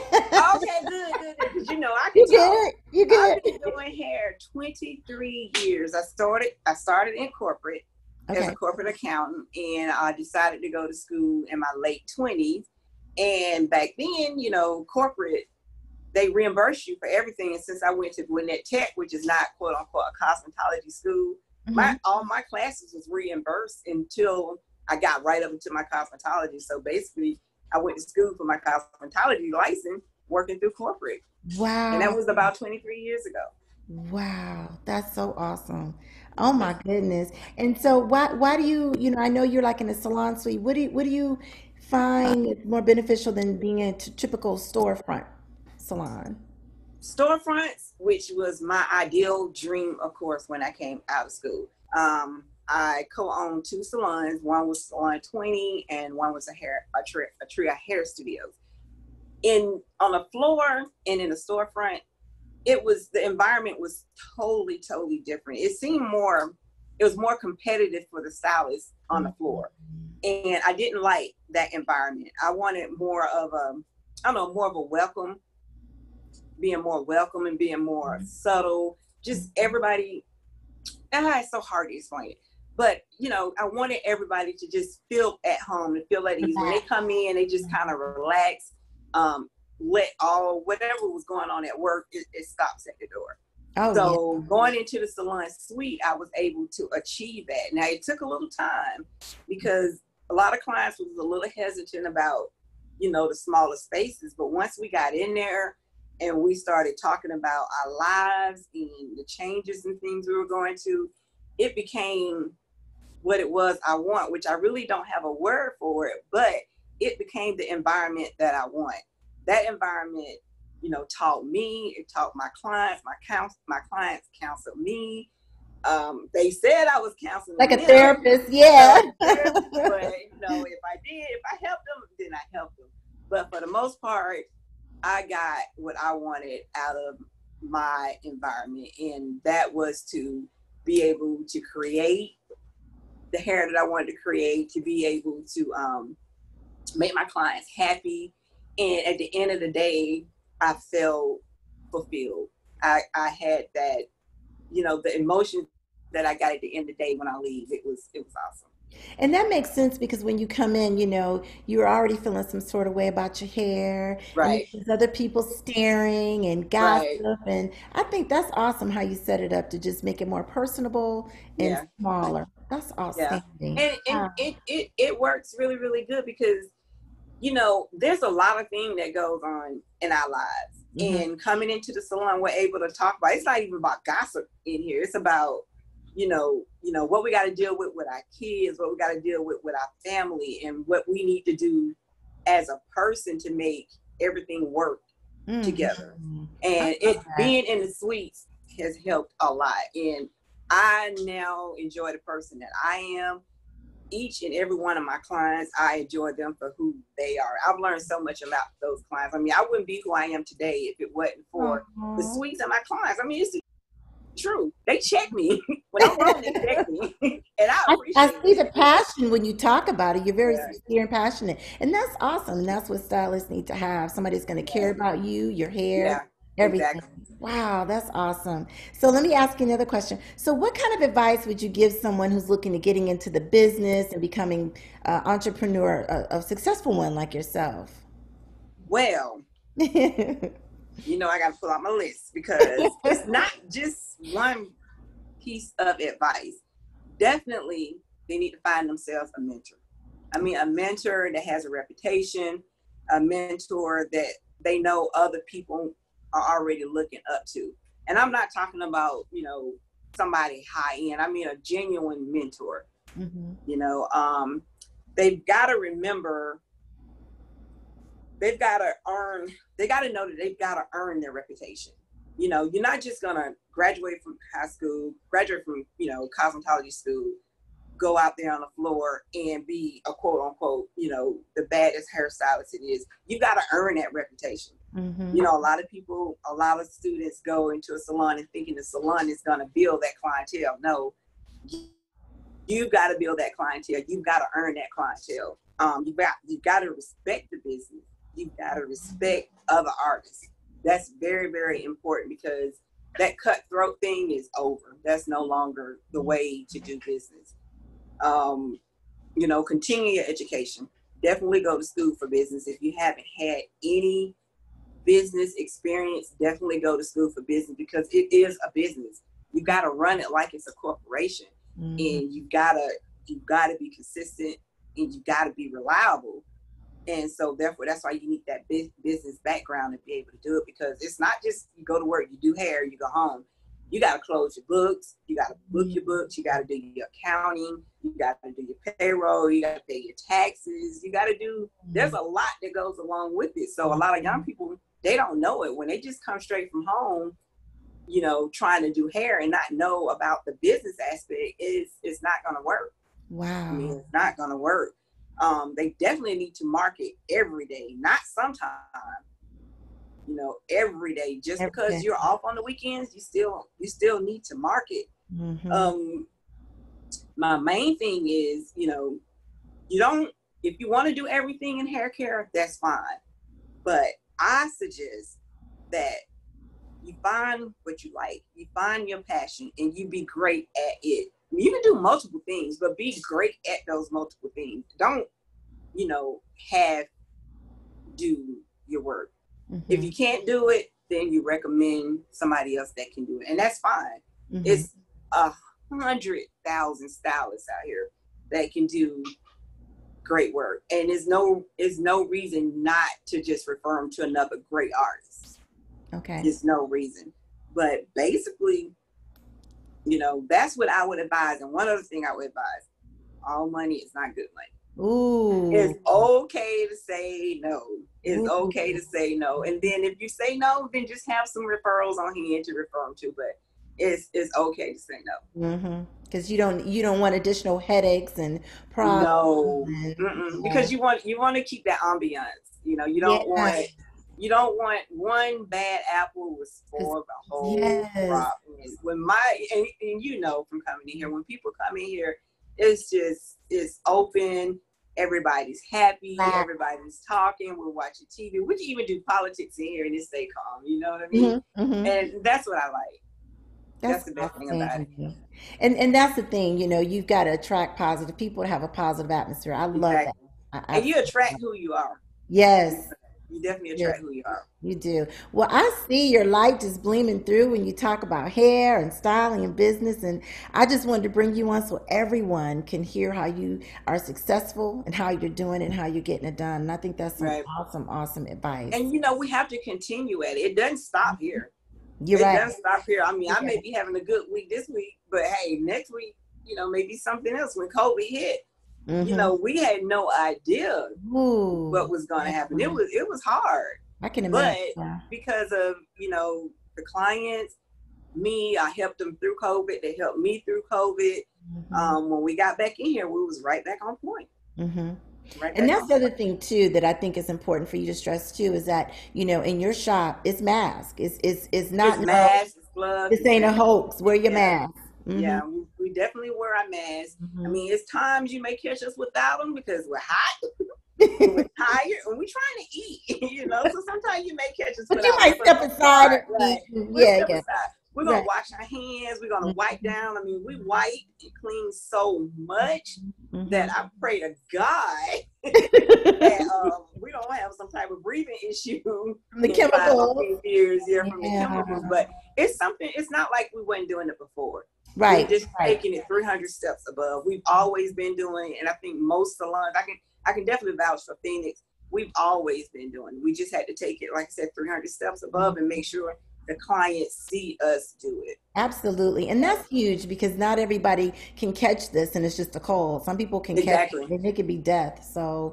Okay, good. Because I can talk. You good? I've been doing hair 23 years. I started in corporate as a corporate accountant, and I decided to go to school in my late 20s. And back then, corporate, they reimburse you for everything. And since I went to Gwinnett Tech, which is not quote unquote a cosmetology school, all my classes was reimbursed until I got right up into my cosmetology. So basically, I went to school for my cosmetology license, working through corporate. Wow. And that was about 23 years ago. Wow. That's so awesome. Oh my goodness. And so why do you, I know you're like in a salon suite. What do you find more beneficial than being in a typical storefront salon? Storefronts, which was my ideal dream, of course, when I came out of school. I co-owned 2 salons. One was Salon 20, and one was a trio hair studios. On the floor and in the storefront, the environment was totally different. It was more competitive for the stylists on the floor, and I didn't like that environment. I wanted more of a welcome, being more welcome and being more subtle. Just everybody. It's so hard to explain it. But, I wanted everybody to just feel at home and feel at ease. When they come in, they just kind of relax, let whatever was going on at work, it stops at the door. Going into the salon suite, I was able to achieve that. Now, it took a little time because a lot of clients was a little hesitant about, you know, the smaller spaces. But once we got in there and we started talking about our lives and the changes and things we were going to, it became what it was I want, which I really don't have a word for it, but it became the environment that I want. That environment, you know, taught me, it taught my clients, my clients counseled me. They said I was counseling like a them, therapist, yeah. but you know, if I helped them, then I helped them. But for the most part, I got what I wanted out of my environment, and that was to be able to create the hair that I wanted to create, to be able to make my clients happy. And at the end of the day, I felt fulfilled. I had that, you know, the emotion that I got at the end of the day when I leave. It was awesome. And that makes sense because when you come in, you know, you're already feeling some sort of way about your hair, and then Right, there's other people staring and gossip. right. And I think that's awesome how you set it up to just make it more personable and Yeah, smaller. That's yeah. outstanding. And Wow. it works really, really good because, you know, there's a lot of things that goes on in our lives. Hmm. And coming into the salon, we're able to talk about, it's not even about gossip in here. It's about, what we got to deal with our kids, what we got to deal with our family, and what we need to do as a person to make everything work together. Hmm. I And love it that. being in the suites has helped a lot. And I now enjoy the person that I am. Each and every one of my clients, I enjoy them for who they are. I've learned so much about those clients. I mean, I wouldn't be who I am today if it wasn't for the Aw. suites and my clients. I mean, it's the truth. They check me. When I'm wrong, they check me. And I I appreciate see the it. passion when you talk about it. You're very Yeah, sincere and passionate. And that's awesome. And that's what stylists need to have. Somebody that's going to care yeah, about you, your hair, yeah, everything. exactly. Wow, that's awesome. So let me ask you another question. So what kind of advice would you give someone who's looking to getting into the business and becoming an entrepreneur, a successful one like yourself? Well, I got to pull out my list because it's not just one piece of advice. Definitely, they need to find themselves a mentor. I mean, a mentor that has a reputation, a mentor that they know other people are already looking up to. And I'm not talking about, somebody high end. I mean, a genuine mentor. Hmm. You know, they've got to remember, they've got to earn, they got to know that they've got to earn their reputation. You're not just going to graduate from high school, graduate from, cosmetology school, go out there on the floor and be a quote unquote, the baddest hairstylist it is. You got to earn that reputation. Hmm. A lot of people, a lot of students go into a salon and thinking the salon is going to build that clientele. No, you've got to build that clientele. You've got to earn that clientele. You got to respect the business. You've got to respect other artists. That's very, very important because that cutthroat thing is over. That's no longer the way to do business. Continue your education. Definitely go to school for business. If you haven't had any business experience, definitely go to school for business because it is a business. You got to run it like it's a corporation, Hmm. and you got to be consistent, and you got to be reliable. And so therefore, that's why you need that business background to be able to do it, because it's not just you go to work, you do hair, you go home. You got to close your books. You got to book your books. You got to do your accounting. You got to do your payroll. You got to pay your taxes. There's a lot that goes along with it. So a lot of young people, they don't know it. When they just come straight from home, trying to do hair and not know about the business aspect, it's not going to work. I mean, Wow. it's not going to work. They definitely need to market every day, not sometimes. Every day. Just Every because day. you're off on the weekends, you still need to market. Hmm. Um, my main thing is, you don't, if you want to do everything in hair care, that's fine. But I suggest that you find what you like, you find your passion, and you be great at it. You can do multiple things, but be great at those multiple things. Don't, have do your work. If Hmm. you can't do it, then you recommend somebody else that can do it, and that's fine. Hmm. It's 100,000 stylists out here that can do great work, and there's no reason not to just refer them to another great artist. Okay. There's no reason. But basically, that's what I would advise. And one other thing I would advise: all money is not good money. Ooh. It's okay to say no. It's okay to say no. And then if you say no, then just have some referrals on hand to refer them to. But it's okay to say no. Because you don't want additional headaches and problems. No, because you want to keep that ambiance. You don't want one bad apple to spoil the whole crop. When from coming in here, when people come in here, it's open. Everybody's happy. Everybody's talking. We're watching TV. We can even do politics in here and just stay calm. You know what I mean? And that's what I like. That's the best thing about it. And that's the thing, you've got to attract positive people to have a positive atmosphere. I love that. And you attract who you are. Yes. You definitely attract who you are. You do. Well, I see your light just gleaming through when you talk about hair and styling and business. And I just wanted to bring you on so everyone can hear how you are successful and how you're doing and how you're getting it done. And I think that's some awesome advice. And, we have to continue at it. It doesn't stop here. You're right. It doesn't stop here. I mean, I may be having a good week this week, but hey, next week, maybe something else. When COVID hit, we had no idea what was going to happen. It was hard. I can imagine. But because of, the clients, I helped them through COVID. They helped me through COVID. When we got back in here, we was right back on point. And that's the other thing too that I think is important for you to stress too is that in your shop it's mask. It's not mask. It's gloves. This ain't a hoax. Wear your mask. Yeah, we definitely wear our masks. I mean, it's times you may catch us without them because we're hot, we're tired, and we're trying to eat. So sometimes you may catch us. But you might step aside. We're going to wash our hands. We're going to wipe down. I mean, we wipe and clean so much that I pray to God that we don't have some type of breathing issue from the chemicals. Years, from the chemicals. But it's something, it's not like we weren't doing it before. Right. We're just taking it 300 steps above. We've always been doing it. And I think most salons, I can definitely vouch for Phoenix. We've always been doing it. We just had to take it, like I said, 300 steps above and make sure the clients see us do it. Absolutely. And that's huge because not everybody can catch this and it's just a cold. Some people can catch it and it could be death. So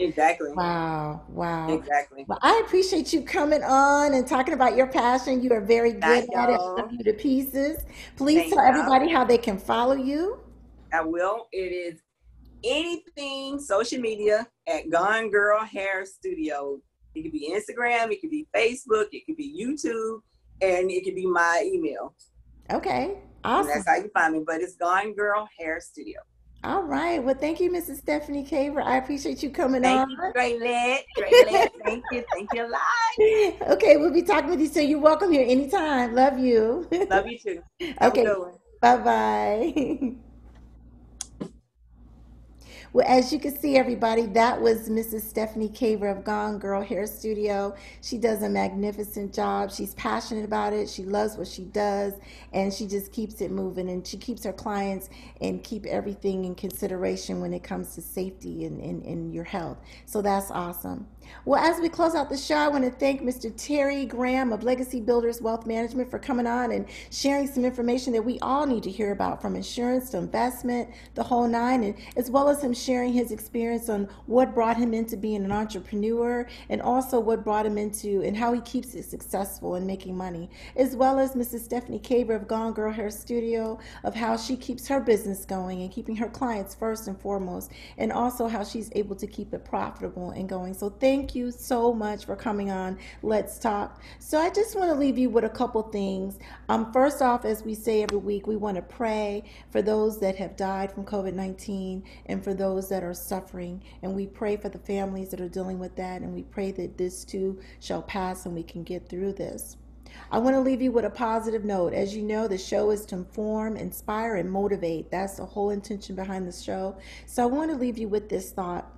Wow. Exactly. Well, I appreciate you coming on and talking about your passion. You are very good at it. I love you to pieces. Please tell everybody how they can follow you. I will. It is anything social media at Gone Girl Hair Studio. It could be Instagram, it could be Facebook, it could be YouTube, and it could be my email. Okay, awesome. And that's how you find me, but it's Gone Girl Hair Studio. All right. Well, thank you, Mrs. Stephanie Caver. I appreciate you coming on. Thank you, Dre Lett. Thank you. Thank you a lot. Okay, we'll be talking with you soon. You're welcome here anytime. Love you. Love you too. Okay. Bye-bye. Well, as you can see, everybody, that was Mrs. Stephanie Caver of Gone Girl Hair Studio. She does a magnificent job. She's passionate about it. She loves what she does, and she just keeps it moving, and she keeps her clients and keep everything in consideration when it comes to safety and your health. So that's awesome. Well, as we close out the show, I want to thank Mr. Terry Graham of Legacy Builders Wealth Management for coming on and sharing some information that we all need to hear about, from insurance to investment, the whole nine, and as well as him sharing his experience on what brought him into being an entrepreneur and also what brought him into and how he keeps it successful and making money, as well as Mrs. Stephanie Caver of Gone Girl Hair Studio of how she keeps her business going and keeping her clients first and foremost, and also how she's able to keep it profitable and going. So thank you so much for coming on Let's Talk. So I just want to leave you with a couple things. First off, as we say every week, we want to pray for those that have died from COVID-19 and for those that are suffering. And we pray for the families that are dealing with that. And we pray that this too shall pass and we can get through this. I want to leave you with a positive note. As you know, the show is to inform, inspire, and motivate. That's the whole intention behind the show. So I want to leave you with this thought.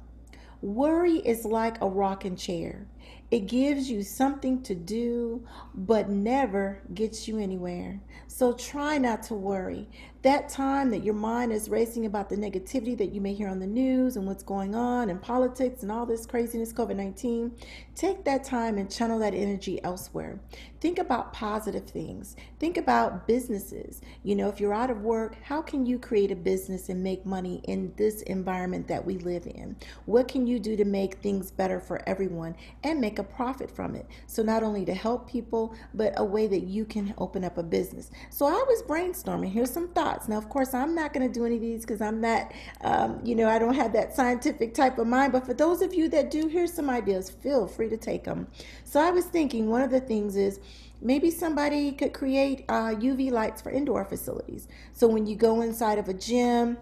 Worry is like a rocking chair. It gives you something to do, but never gets you anywhere. So try not to worry. That time that your mind is racing about the negativity that you may hear on the news and what's going on in politics and all this craziness, COVID-19, take that time and channel that energy elsewhere. Think about positive things. Think about businesses. You know, if you're out of work, how can you create a business and make money in this environment that we live in? What can you do to make things better for everyone and make a profit from it? So not only to help people, but a way that you can open up a business. So I was brainstorming. Here's some thoughts. Now, of course, I'm not going to do any of these because I'm not, I don't have that scientific type of mind. But for those of you that do, here's some ideas. Feel free to take them. So I was thinking one of the things is maybe somebody could create UV lights for indoor facilities. So when you go inside of a gym,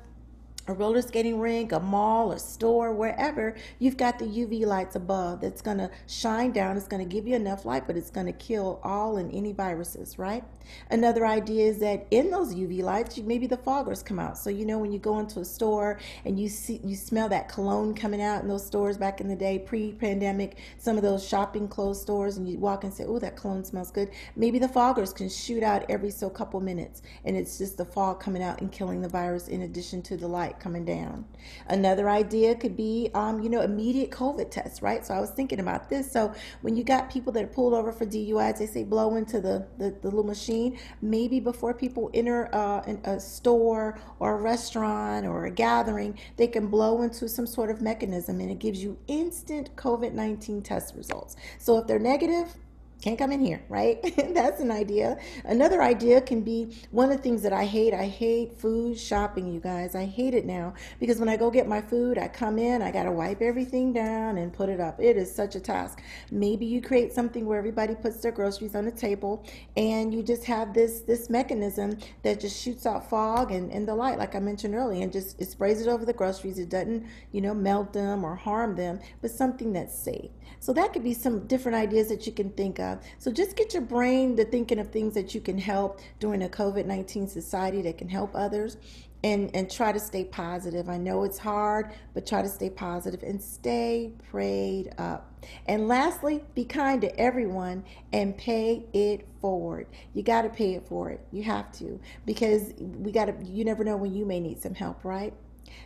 a roller skating rink, a mall, a store, wherever, you've got the UV lights above that's going to shine down. It's going to give you enough light, but it's going to kill all and any viruses, right? Another idea is that in those UV lights, maybe the foggers come out. So, you know, when you go into a store and you smell that cologne coming out in those stores back in the day, pre-pandemic, some of those shopping clothes stores, and you walk and say, oh, that cologne smells good. Maybe the foggers can shoot out every so couple minutes, and it's just the fog coming out and killing the virus in addition to the light coming down. Another idea could be, immediate COVID tests, right? So I was thinking about this. So when you got people that are pulled over for DUIs, they say blow into the little machine. Maybe before people enter a store or a restaurant or a gathering, they can blow into some sort of mechanism, and it gives you instant COVID-19 test results. So if they're negative, can't come in here, right? That's an idea. Another idea can be one of the things that I hate food shopping, you guys. I hate it now because when I go get my food, I come in, I got to wipe everything down and put it up. It is such a task. Maybe you create something where everybody puts their groceries on the table and you just have this mechanism that just shoots out fog and the light, like I mentioned earlier, and just it sprays it over the groceries. It doesn't, melt them or harm them, but something that's safe. So that could be some different ideas that you can think of. So just get your brain to thinking of things that you can help during a COVID-19 society that can help others, and try to stay positive. I know it's hard, but try to stay positive and stay prayed up. And lastly, be kind to everyone and pay it forward. You got to pay it forward. You have to, because you never know when you may need some help, right?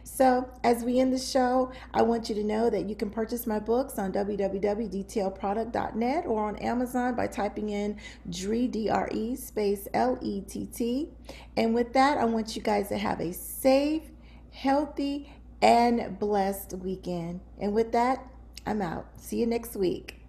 So, as we end the show, I want you to know that you can purchase my books on www.detailedproduct.net or on Amazon by typing in Dre, D-R-E, space L-E-T-T. And with that, I want you guys to have a safe, healthy, and blessed weekend. And with that, I'm out. See you next week.